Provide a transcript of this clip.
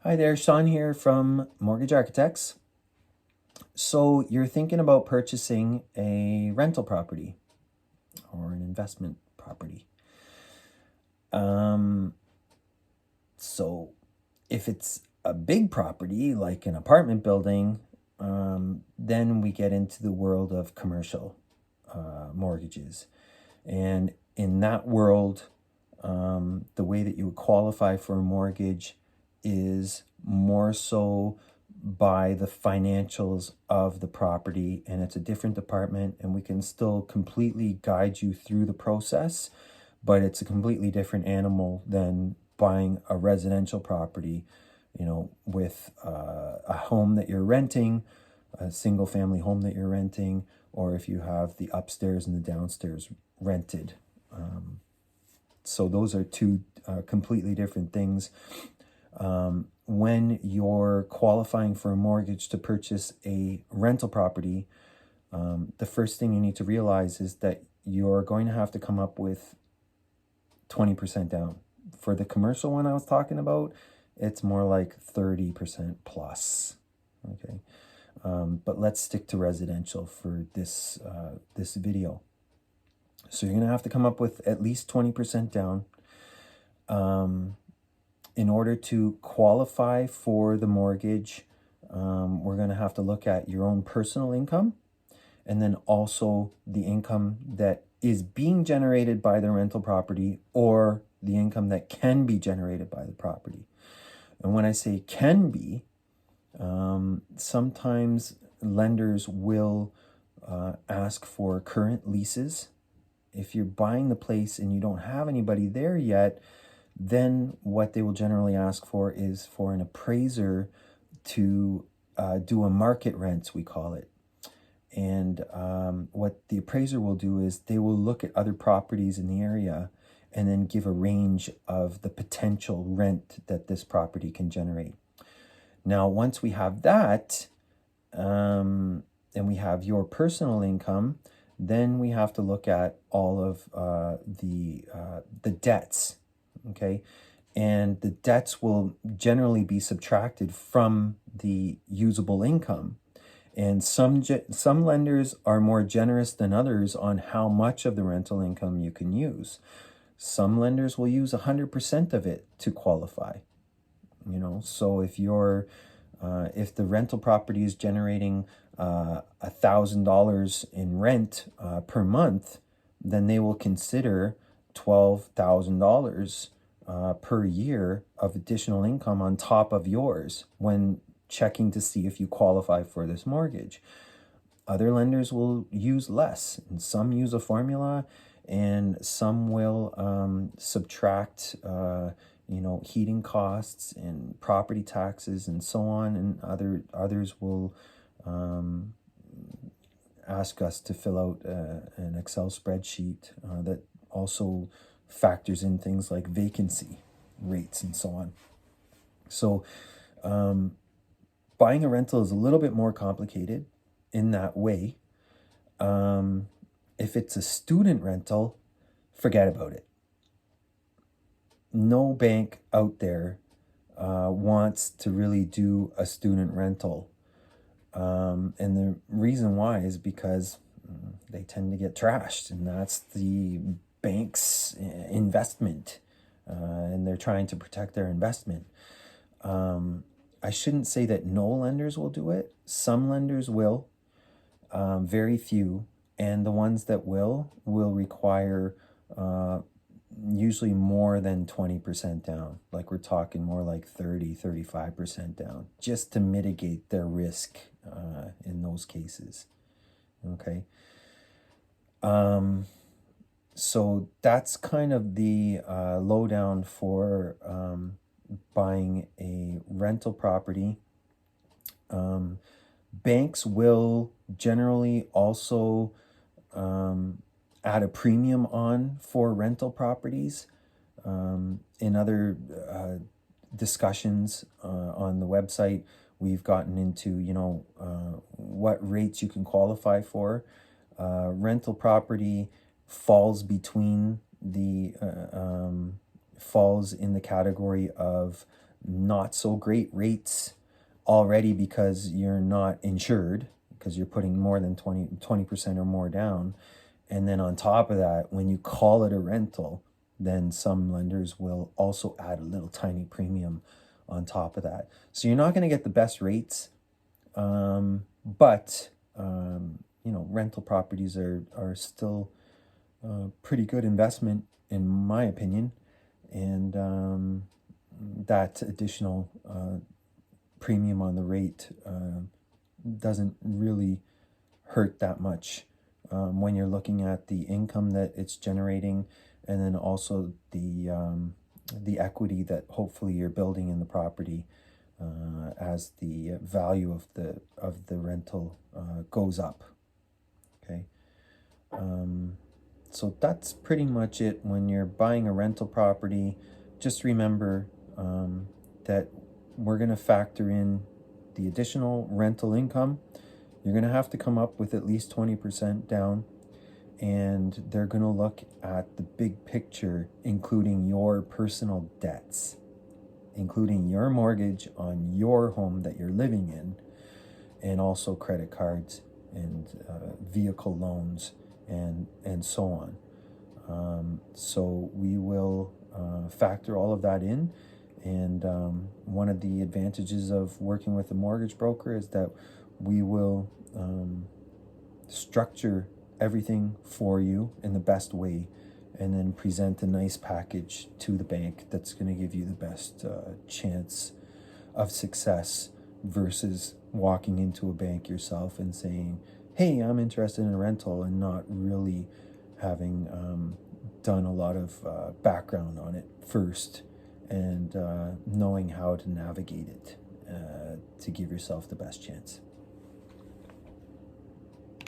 Hi there, Sean here from Mortgage Architects. So you're thinking about purchasing a rental property or an investment property. So if it's a big property like an apartment building, then we get into the world of commercial mortgages. And in that world, the way that you would qualify for a mortgage is more so by the financials of the property, and it's a different department, and we can still completely guide you through the process, but it's a completely different animal than buying a residential property, with a home that you're renting, a single family home that you're renting, or if you have the upstairs and the downstairs rented. So those are two completely different things. When you're qualifying for a mortgage to purchase a rental property, the first thing you need to realize is that you're going to have to come up with 20% down. For the commercial one I was talking about, it's more like 30% plus. Okay. But let's stick to residential for this video. So you're going to have to come up with at least 20% down. In order to qualify for the mortgage, we're going to have to look at your own personal income, and then also the income that is being generated by the rental property, or the income that can be generated by the property. And when I say can be, sometimes lenders will ask for current leases. If you're buying the place and you don't have anybody there yet, then what they will generally ask for is for an appraiser to do a market rents, we call it. And what the appraiser will do is they will look at other properties in the area and then give a range of the potential rent that this property can generate. Now, once we have that, and we have your personal income, then we have to look at all of the debts. Okay, and the debts will generally be subtracted from the usable income. And some lenders are more generous than others on how much of the rental income you can use. Some lenders will use 100% of it to qualify. So if the rental property is generating $1,000 in rent per month, then they will consider $12,000 per year of additional income on top of yours when checking to see if you qualify for this mortgage. Other lenders will use less, and some use a formula, and some will subtract heating costs and property taxes and so on, and others will ask us to fill out an Excel spreadsheet that also factors in things like vacancy rates and so on. So buying a rental is a little bit more complicated in that way. If it's a student rental, forget about it. No bank out there wants to really do a student rental. And the reason why is because they tend to get trashed, and that's the bank's investment, and they're trying to protect their investment. I shouldn't say that no lenders will do it. Some lenders will, very few, and the ones that will require usually more than 20% down. Like we're talking more like 35% down, just to mitigate their risk in those cases. Okay. So that's kind of the lowdown for buying a rental property. Banks will generally also add a premium on for rental properties. In other discussions on the website, we've gotten into, what rates you can qualify for. Rental property falls between falls in the category of not so great rates already because you're not insured, because you're putting more than 20% or more down. And then on top of that, when you call it a rental, then some lenders will also add a little tiny premium on top of that. So you're not going to get the best rates, but rental properties are still a pretty good investment in my opinion, and that additional premium on the rate doesn't really hurt that much when you're looking at the income that it's generating, and then also the equity that hopefully you're building in the property as the value of the rental goes up. Okay, so that's pretty much it. When you're buying a rental property, just remember that we're going to factor in the additional rental income. You're going to have to come up with at least 20% down, and they're going to look at the big picture, including your personal debts, including your mortgage on your home that you're living in, and also credit cards and vehicle loans and so on. So we will factor all of that in. And one of the advantages of working with a mortgage broker is that we will structure everything for you in the best way, and then present a nice package to the bank that's going to give you the best chance of success, versus walking into a bank yourself and saying, hey, I'm interested in a rental, and not really having done a lot of background on it first, and knowing how to navigate it to give yourself the best chance.